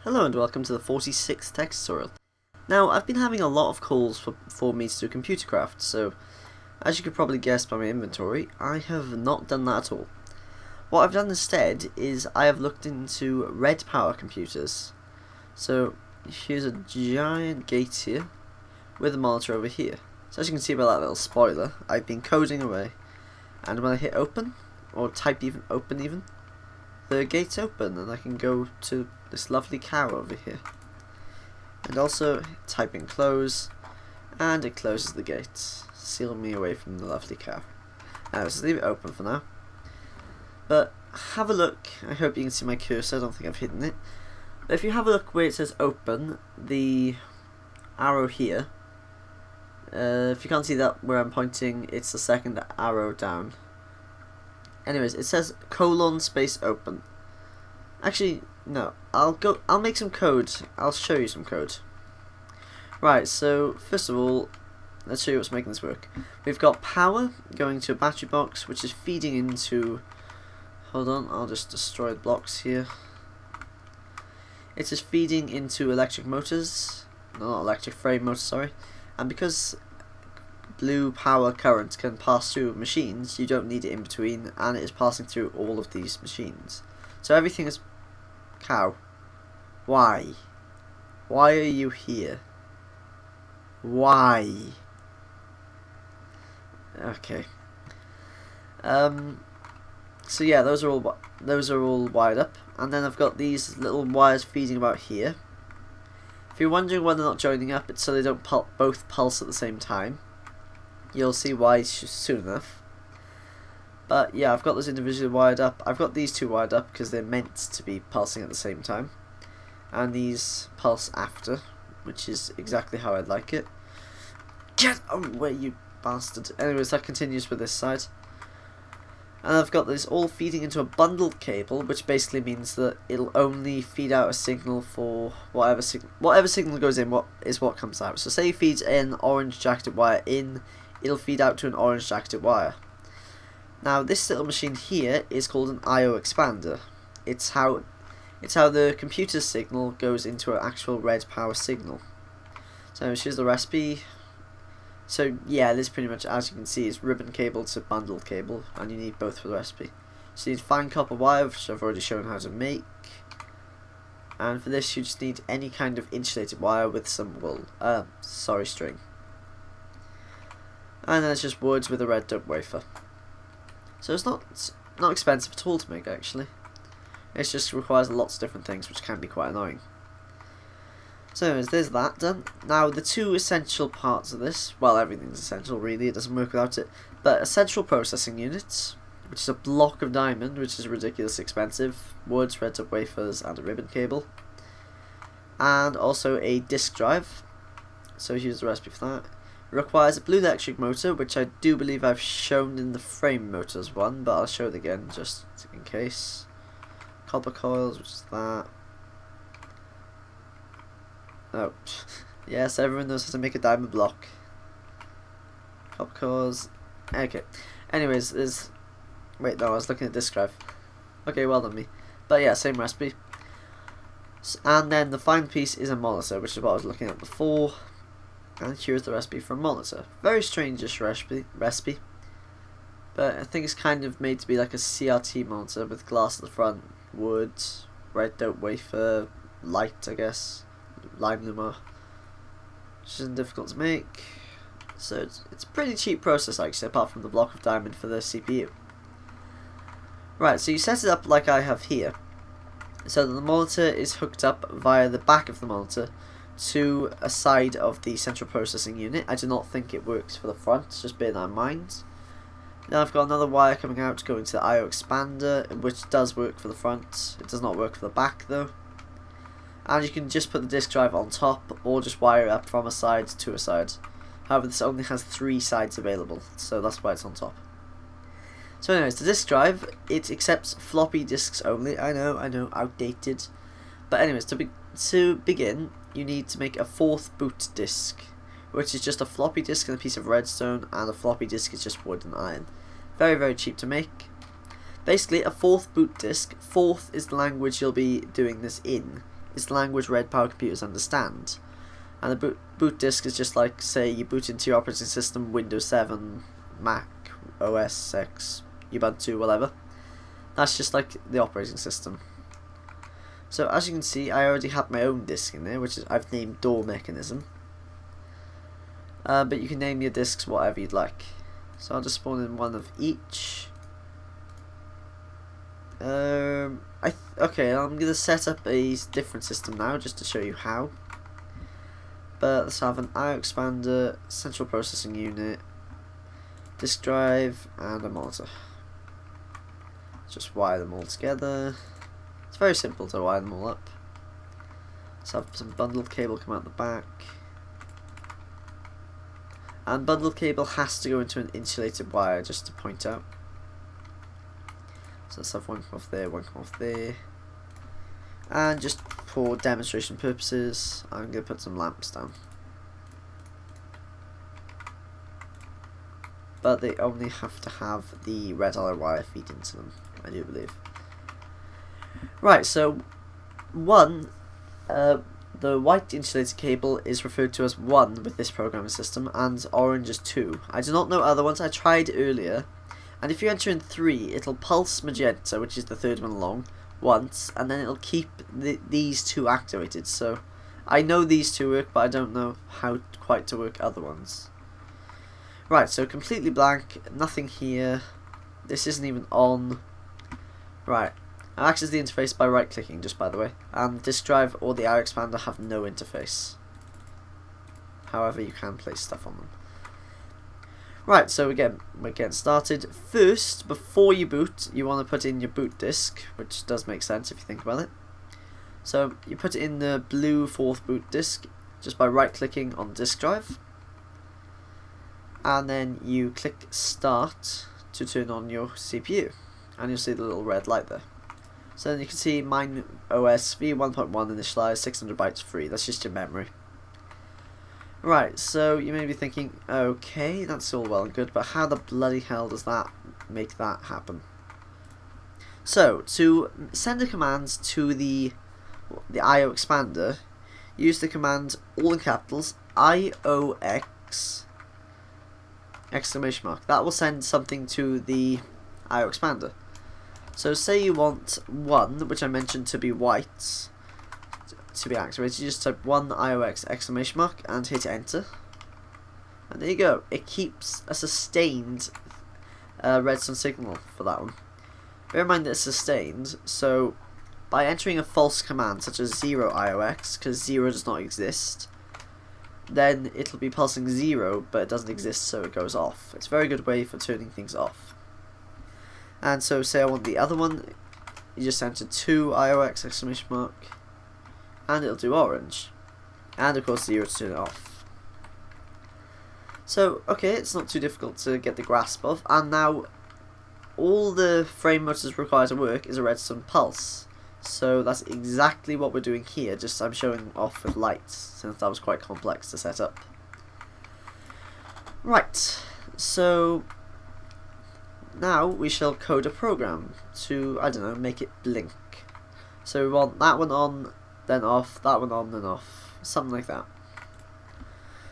Hello and welcome to the 46th tech tutorial. Now, I've been having a lot of calls for me to do computer craft, so as you could probably guess by my inventory, I have not done that at all. What I've done instead is I have looked into Redpower computers. So here's a giant gate here with a monitor over here. So as you can see by that little spoiler, I've been coding away, and when I hit open, or type even open, the gate's open and I can go to this lovely cow over here. And also type in close and it closes the gate, sealing me away from the lovely cow. Now let's leave it open for now. But have a look, I hope you can see my cursor, I don't think I've hidden it. But if you have a look where it says open, the arrow here, if you can't see that where I'm pointing, it's the second arrow down. Anyways, it says colon space open. Actually, no, I'll make some code. I'll show you some code. Right, so first of all, let's show you what's making this work. We've got power going to a battery box, which is feeding into, hold on, I'll just destroy the blocks here. It's just feeding into electric motors, no, not electric frame motors, sorry. And because blue power current can pass through machines, you don't need it in between, and it is passing through all of these machines. So everything is cow. Why? Why are you here? Why? Okay. So yeah, those are all wired up, and then I've got these little wires feeding about here. If you're wondering why they're not joining up, it's so they don't both pulse at the same time. You'll see why soon enough. But yeah, I've got those individually wired up. I've got these two wired up because they're meant to be pulsing at the same time. And these pulse after, which is exactly how I'd like it. Get away, you bastard. Anyways, that continues with this side. And I've got this all feeding into a bundled cable, which basically means that it'll only feed out a signal for whatever signal goes in, what comes out. So say it feeds an orange jacketed wire in, it'll feed out to an orange jacketed wire. Now this little machine here is called an I/O expander. It's how the computer signal goes into an actual Redpower signal. So here's the recipe. So yeah, this pretty much, as you can see, is ribbon cable to bundled cable, and you need both for the recipe. So you need fine copper wire, which I've already shown how to make. And for this you just need any kind of insulated wire with some wool, string. And then it's just wood with a red dope wafer. So it's not expensive at all to make, actually. It just requires lots of different things, which can be quite annoying. So anyways, there's that done. Now the two essential parts of this, well, everything's essential really, it doesn't work without it, but a central processing unit, which is a block of diamond, which is ridiculously expensive, wood, red dope wafers, and a ribbon cable. And also a disk drive. So here's the recipe for that. It requires a blue electric motor, which I do believe I've shown in the frame motors one, but I'll show it again just in case. Copper coils, which is that. Oh, yes, everyone knows how to make a diamond block. Copper coils. Okay. Anyways, wait, no, I was looking at disk drive. Okay, well done me. But yeah, same recipe. And then the final piece is a monitor, which is what I was looking at before. And here's the recipe for a monitor. Very strange-ish recipe. But I think it's kind of made to be like a CRT monitor with glass at the front, wood, red dope wafer, light, I guess, lime luma, which isn't difficult to make. So it's a pretty cheap process actually, apart from the block of diamond for the CPU. Right, so you set it up like I have here. So that the monitor is hooked up via the back of the monitor to a side of the central processing unit. I do not think it works for the front, just bear that in mind. Now I've got another wire coming out to go into the I/O expander, which does work for the front. It does not work for the back though. And you can just put the disk drive on top, or just wire it up from a side to a side. However, this only has 3 sides available, so that's why it's on top. So anyways, the disk drive, it accepts floppy disks only. I know, outdated. But anyways, to begin, you need to make a 4th boot disk, which is just a floppy disk and a piece of redstone, and a floppy disk is just wood and iron. Very, very cheap to make. Basically, a 4th boot disk. 4th is the language you'll be doing this in. is the language Redpower computers understand. And the boot disk is just like, say, you boot into your operating system, Windows 7, Mac, OS X, Ubuntu, whatever. That's just like the operating system. So as you can see, I already have my own disk in there, which is I've named door mechanism. But you can name your disks whatever you'd like. So I'll just spawn in one of each. Okay, I'm gonna set up a different system now just to show you how. But let's have an I/O expander, central processing unit, disk drive, and a monitor. Just wire them all together. It's very simple to wire them all up. Let's have some bundled cable come out the back. And bundled cable has to go into an insulated wire, just to point out. So let's have one come off there, one come off there. And just for demonstration purposes, I'm going to put some lamps down. But they only have to have the red alloy wire feed into them, I do believe. Right, so the white insulated cable is referred to as 1 with this programming system, and orange is 2. I do not know other ones, I tried earlier, and if you enter in 3, it'll pulse magenta, which is the third one along, once, and then it'll keep these two activated. So I know these two work, but I don't know how quite to work other ones. Right, so completely blank, nothing here, this isn't even on. Right. I access the interface by right clicking, just by the way, and disk drive or the I/O expander have no interface. However, you can place stuff on them. Right, so again, we're getting started. First, before you boot, you want to put in your boot disk, which does make sense if you think about it. So you put it in the blue 4th boot disk just by right clicking on disk drive, and then you click start to turn on your CPU, and you'll see the little red light there. So then you can see mine OS v1.1 initialized, 600 bytes free. That's just your memory. Right, so you may be thinking, okay, that's all well and good, but how the bloody hell does that make that happen? So to send a command to the I/O expander, use the command all in capitals IOX exclamation mark. That will send something to the I/O expander. So say you want 1, which I mentioned to be white, to be activated, you just type 1 IOX exclamation mark and hit enter. And there you go. It keeps a sustained redstone signal for that one. Bear in mind that it's sustained, so by entering a false command such as 0 IOX, because 0 does not exist, then it'll be pulsing 0, but it doesn't exist, so it goes off. It's a very good way for turning things off. And so say I want the other one, you just enter 2 IOX exclamation mark, and it'll do orange. And of course 0 to turn it off. So, okay, it's not too difficult to get the grasp of, and now all the frame motors require to work is a redstone pulse. So that's exactly what we're doing here, just I'm showing off with lights, since that was quite complex to set up. Right, so now we shall code a program to, I don't know, make it blink. So we want that one on, then off, that one on, then off, something like that.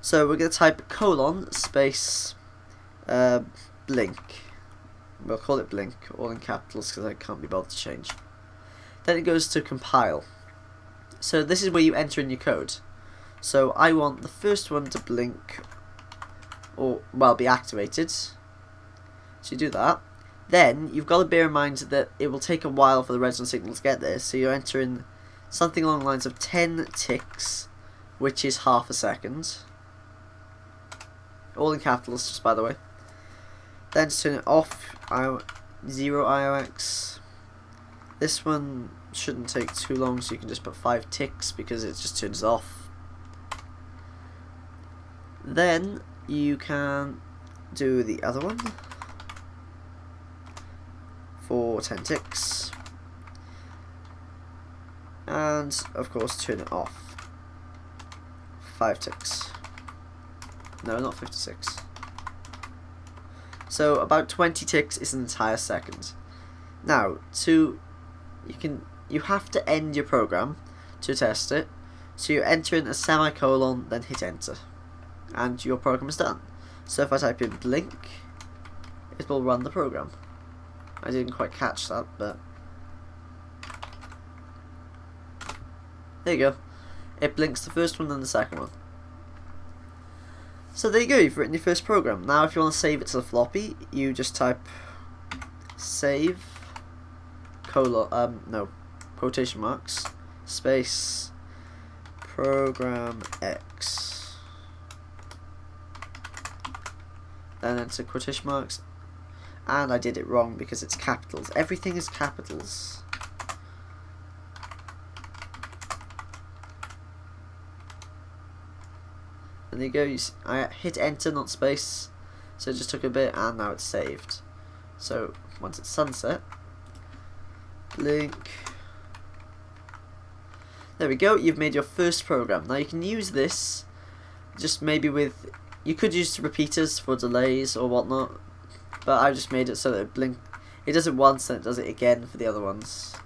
So we're going to type colon space blink. We'll call it blink, all in capitals because I can't be bothered to change. Then it goes to compile. So this is where you enter in your code. So I want the first one to blink, or, well, be activated. So you do that. Then you've got to bear in mind that it will take a while for the redstone signal to get there. So you enter in something along the lines of 10 ticks, which is half a second. All in capitals, just by the way. Then to turn it off, 0 IOX. This one shouldn't take too long, so you can just put 5 ticks because it just turns off. Then you can do the other one for 10 ticks, and of course turn it off. 5 ticks. No, not 56. So about 20 ticks is an entire second. Now, you have to end your program to test it. So you enter in a semicolon, then hit enter, and your program is done. So if I type in blink, it will run the program. I didn't quite catch that, but there you go. It blinks the first one and the second one. So there you go, you've written your first program. Now if you want to save it to the floppy, you just type save quotation marks space program X, then enter quotation marks, and I did it wrong because it's capitals. Everything is capitals. And there you go, I hit enter, not space, so it just took a bit, and now it's saved. So once it's sunset, blink, there we go, you've made your first program. Now you can use this just maybe with, you could use repeaters for delays or whatnot, but I just made it so that it does it once and it does it again for the other ones.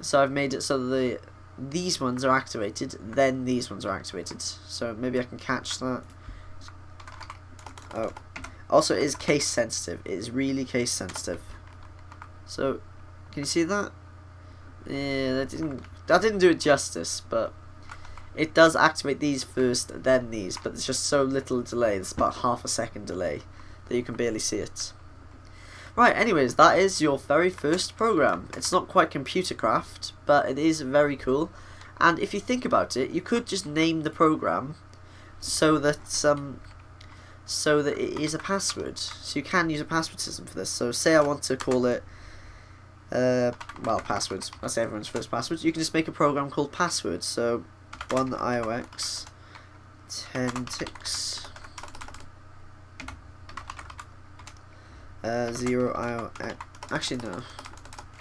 So I've made it so that these ones are activated, then these ones are activated. So maybe I can catch that. Oh, also it is case sensitive. It is really case sensitive. So can you see that? Yeah, that didn't do it justice, but it does activate these first, then these, but there's just so little delay. It's about half a second delay that you can barely see it. Right, anyways, that is your very first program. It's not quite computer craft, but it is very cool. And if you think about it, you could just name the program so that it is a password. So you can use a password system for this. So say I want to call it well, passwords. That's everyone's first password. You can just make a program called password. So 1 IOX 10 ticks 0 IOX. Actually no,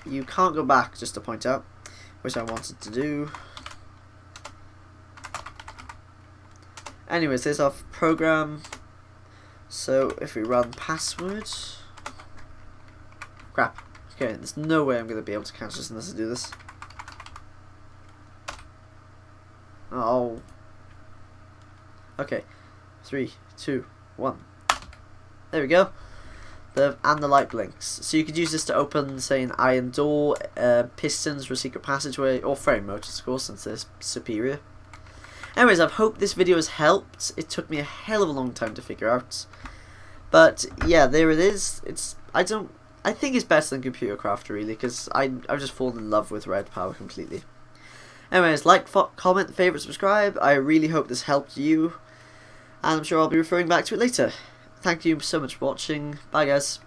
you can't go back, just to point out, which I wanted to do. Anyways, there's our program. So if we run password, crap. Okay, there's no way I'm going to be able to catch this unless I do this. Oh. Okay. 3, 2, 1. There we go. And the light blinks. So you could use this to open, say, an iron door, pistons for a secret passageway, or frame motors, of course, since they're superior. Anyways, I hope this video has helped. It took me a hell of a long time to figure out. But yeah, there it is. I think it's better than computer craft, really, because I've just fallen in love with Redpower completely. Anyways, like, comment, favourite, subscribe. I really hope this helped you, and I'm sure I'll be referring back to it later. Thank you so much for watching. Bye, guys.